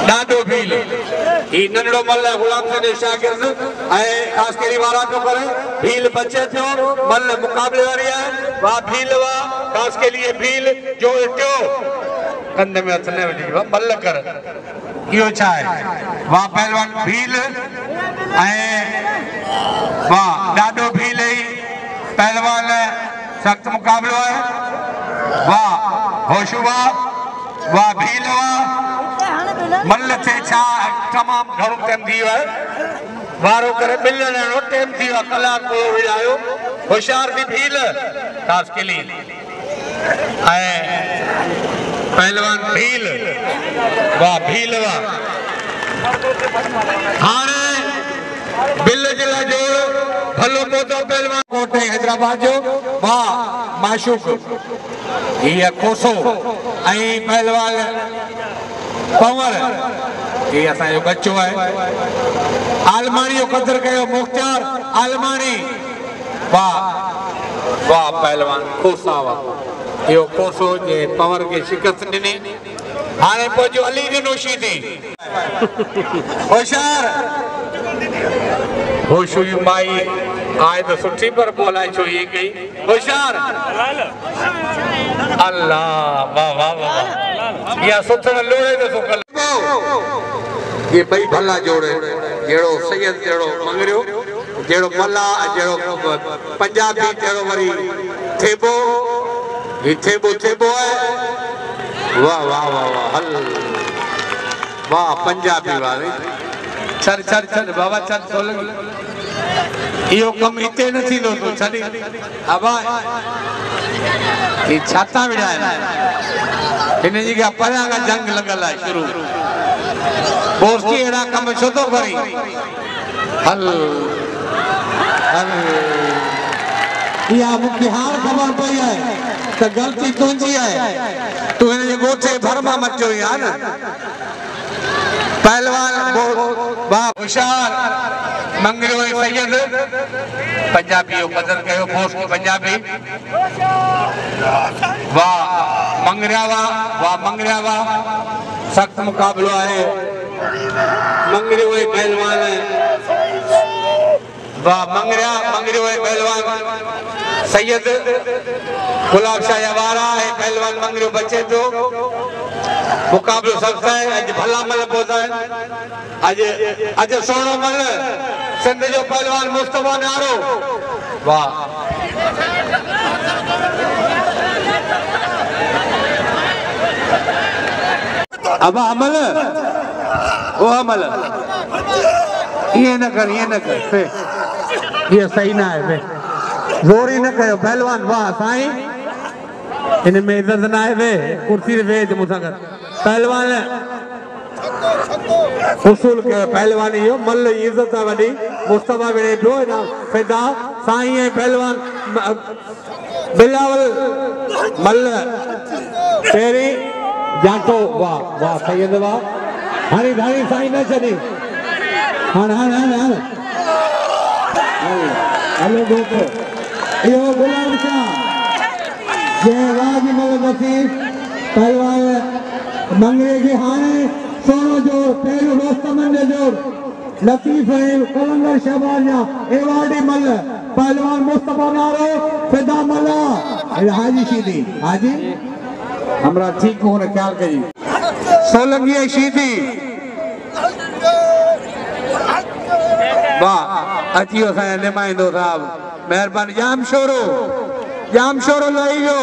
डाडो भील ई नंढड़ो मल गुलाम सिंह शागिर्द खास करी वारा तो करे भील बचे थो मल मुकाबले वारी है वा भील वा खास के लिए भील जो टियो कंधे में हथ ने वठी मल कर यो छा है वा पहलवान भील वा डाडो भील पहलवान सख्त मुकाबलो है वा होशुवा वा भील वा मल थे छा तमाम घणो टाइम थी वियो आहे वारो करे मिलण जो टाइम थी वियो कलाक को विझायो होशियार भी भील खास के लिए पहलवान भील वाह भील वाह हाणे बिल जिला जोड़ भलो मोदो पहलवान कोटे हैदराबाद जो वाह माशूक ये कोसो आई पहलवान पवर ये असा जो बच्चो है आलमानी जो कदर कयो मुख्तार आलमानी वाह वाह पहलवान कोसा वाह यो कोसो जे पवर के शिकस्त दिनी हाने पोजो अली नोशी थी होशियार होशुई माई आए तो सुठी पर बोला छो ये गई होशियार अल्लाह वाह वाह वाह या सुथड़ लोड़े तो सुकल ये भाई भला जोड़े जेड़ो सैयद जेड़ो मंगरियो जेड़ो मल्ला जेड़ो पंजाबी जेड़ो वरी थेबो ये थेबो थेबो है वाह वाह वाह वाह हल वाह पंजाबी वाले चल चल चल बाबा चल सोलंगी यो कम इते न थी तो छड़ी अबा ये छाता विड़ा है इन जी का परा का जंग लगल है शुरू बोस्ती एड़ा कम छो तो करी हल हल या मुख्य हार खबर पई है तो गलती तुंजी है तू इन जे गोठे भरमा मचो या ना पहलवान बाप होशियार मंगरियो सैयद पंजाबी जो कदर कयो बोस की पंजाबी वाह मंगरिया वाह सख्त मुकाबलो है मंगरियो पहलवान वाह मंगरियो पहलवान सैयद गुलाब शाह वारा है पहलवान मंगरियो बचे तो मुकाबलो सख्त है आज भला मल पहुंचा है आज सोनो मल सिंध जो पहलवान मुस्तफा नारो वाह अब अमल ओ अमल ये न कर ये सही ना है जोर ही न कयो पहलवान वाह साईं इन में इज्जत ना है कुर्सी वे मुसा कर पहलवान उसूल के पहलवान यो मल इज्जत वडी मुस्तफा वेड़े पियो ना फिदा साईं है पहलवान बिलावल मल तेरी जाटो वाह वाह सैयद वाह हरी धारी साईं न चली हां हेलो दोस्तों यो गुलाम शाह ये वाजी मल नसीब पहलवान मंगरे की हाने सोनो जोर पेरू रोस्तमन जोर लतीफ है कलंदर शहबानिया एवाडी मल पहलवान मुस्तफा नारो फिदा मल्ला हाजी शीदी हाजी हमरा ठीक होने ख्याल करी सोलंगी शीदी वाह अचियो सा निमाइंदो साहब मेहरबानी जाम शोरो लइयो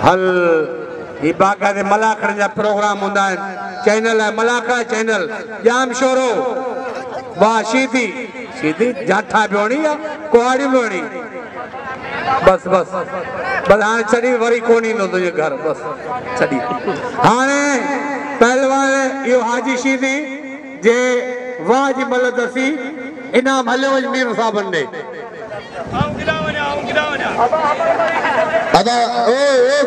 हल ये बाका दे मलाखड़ जा प्रोग्राम हुंदा चैनल है मलाखा चैनल जाम शोरो वाह शीदी जाठा बियोणी या कुआड़ी बियोणी बस हाँ छड़ी वरी कोनी नो तुझे घर बस छड़ी हाने पहलवान यो हाजी शीदी जे वाजी मल दसी इनाम हलो मीर साहब ने अदा ओ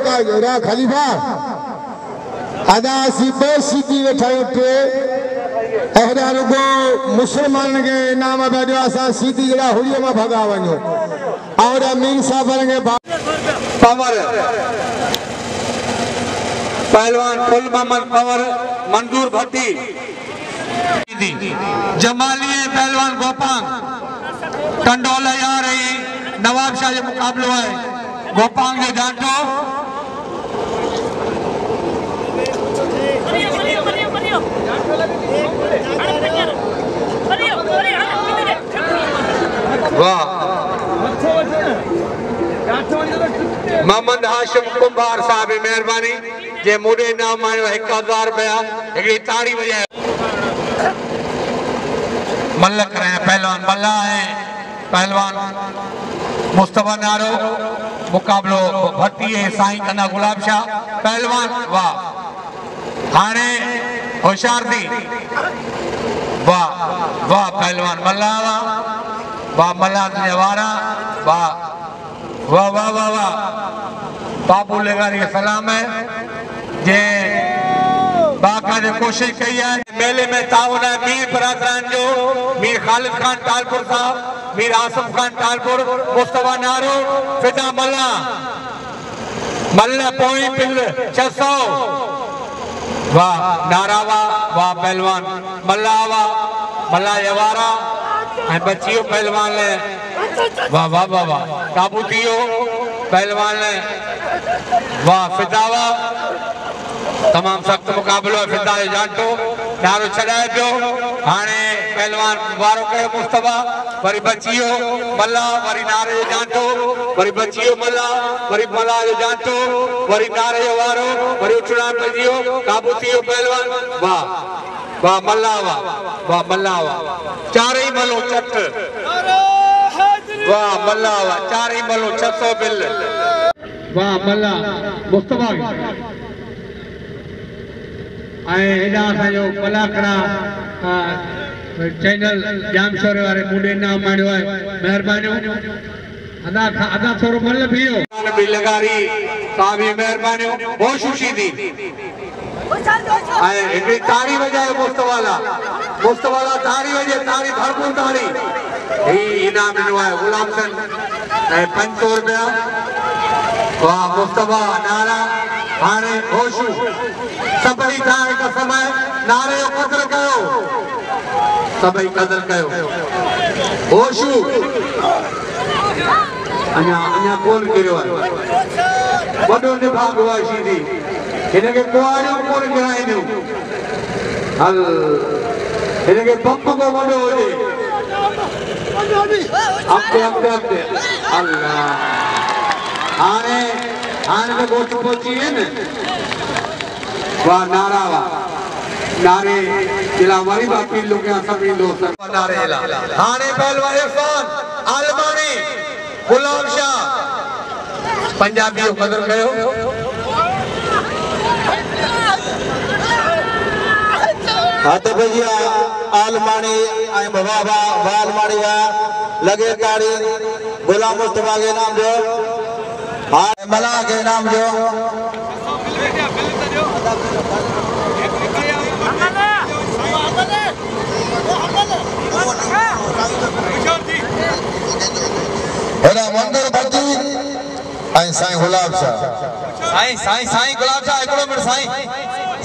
का रा खलीफा अदा सीधे सीधी वेठायो पे एहरा रुगो मुसलमान के नाम बजो असा सीधी जड़ा हुई में भगा वनो और मीर साहब के पावर पहलवान फुल मोहम्मद कंवर मंजूर भट्टी जमालिए पहलवान गोपांग टंडोला आ रही नवाब शाह जो मुकाबलो है गोपांग ने जाटो वाह मोहम्मद हाशिम कुंभार साहब मेहरबानी जे मुडे नाम आयो 1000 रुपया एकड़ी ताड़ी बजाए मल्लक रहे पहलवान मल्ला है पहलवान मुस्तफा नारो मुकाबलो भट्टी है साईं कन्ना गुलाब शाह पहलवान वाह हाने होशियार थी वाह वाह पहलवान मल्ला वाह मल्ला जवारा वाह वाह वाह वाह वाह बाबू लेगारी सलाम है जे बाकायदे कोशिश कई है मेले में ताउन है मीर बरादरान जो मीर खालिद खान टालपुर साहब मीर आसिफ खान टालपुर मुस्तफा नारो फिदा मल्ला मल्ला पोई पिल 600 वाह नारावा वाह पहलवान मल्ला वाह मल्ला यवारा बच्चियों पहलवान ले वाह वाह वाह वाह काबू थियो पहलवान ले वाह फिदावा तमाम सख्त मुकाबलो है फिदा जाटो नारो छड़ाए पियो हाने पहलवान वारो कयो मुस्तफा वरी बच्चियो मल्ला वरी नारे जाटो वरी बच्चियो मल्ला वरी मल्ला जो जाटो वरी नारे वारो वरी उछड़ा पजियो काबू थियो पहलवान वाह वाह मल्ला वाह मल्ला वाह चारे मलो चट वाह मल्ला वाह चारे मलो 600 बिल वाह मल्ला मुस्तफा एडा असांजो कलाकरा चैनल जाम शोरे वारे मुंडे नाम माण्यो है मेहरबानी आधा थोरो मल पियो भी लगारी साहब मेहरबानी बहुत खुशी थी एकड़ी ताड़ी बजाए मुस्तफा ताड़ी बजे ताड़ी भरपूर ताड़ी ही इनाम मिलो है गुलाम सन 500 रुपया वाह मुस्तफा नारा हाने होशू सभई थाने का समय नारे कदर कयो सभई कदर कयो होशू अन्या कौन करियो है वडो निभाग हुआ शीदी इनके कुआरियों कौन गिराइनो हल इनके पंप को वडो होजे अपने अल्लाह हाने में गोट पहुंची है न वाह नारा वाह नारे जिला वाली बापी लोग यहाँ सब दोस्त नारे हाने पहलवान इरफान आलमानी गुलाम शाह पंजाबी कदर कयो हाथ भैया आलमानी आई बाबा आलमानी लगे ताड़ी गुलाम मुस्तफा के नाम जो मल्ला के नाम जो मंदिर भट्टी साईं गुलाब शाह साईं गुलाब शाह हिकिड़ो मिनट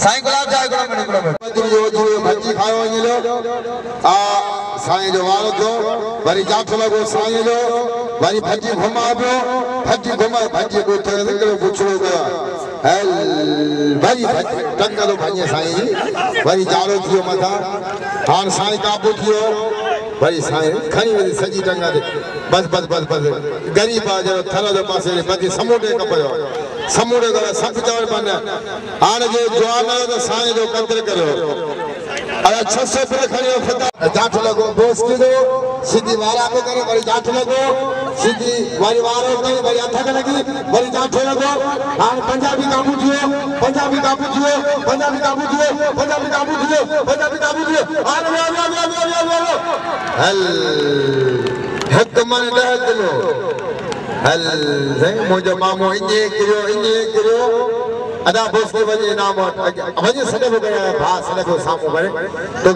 साईं गुलाब शाह हिकिड़ो मिनट जो भट्टी खायो वञे साईं जो वारो थियो वरी जाठ लॻो साईं जो वरी भट्टी घुमा पियो भट्टी को पुछड़ो कयो हल वरी टंग तो भञे साईं जी वरी जाड़ो थियो मथा हाणे साईं काबू थियो वरी साईं खणी वरी सॼी टंग ते बस गरीब जो थल जो पासे बदी समूडे कपियो समूडे करे सब चवण पन हाणे जो जवान तो साईं जो कदर करियो अरे 600 रुपया खणी फिदा जाठ लगो बोस कीदो सीधी वारा को करे वरी जाठ लगो सीधी वरी वारो करे वरी अथक लगी वरी जाठ लगो हां पंजाबी काबू थियो हल हक मन dah किलो हल मुझे मामो इने करियो अदा बोस के वजे नाम वजे सडे गया भा सडे सामू करे तो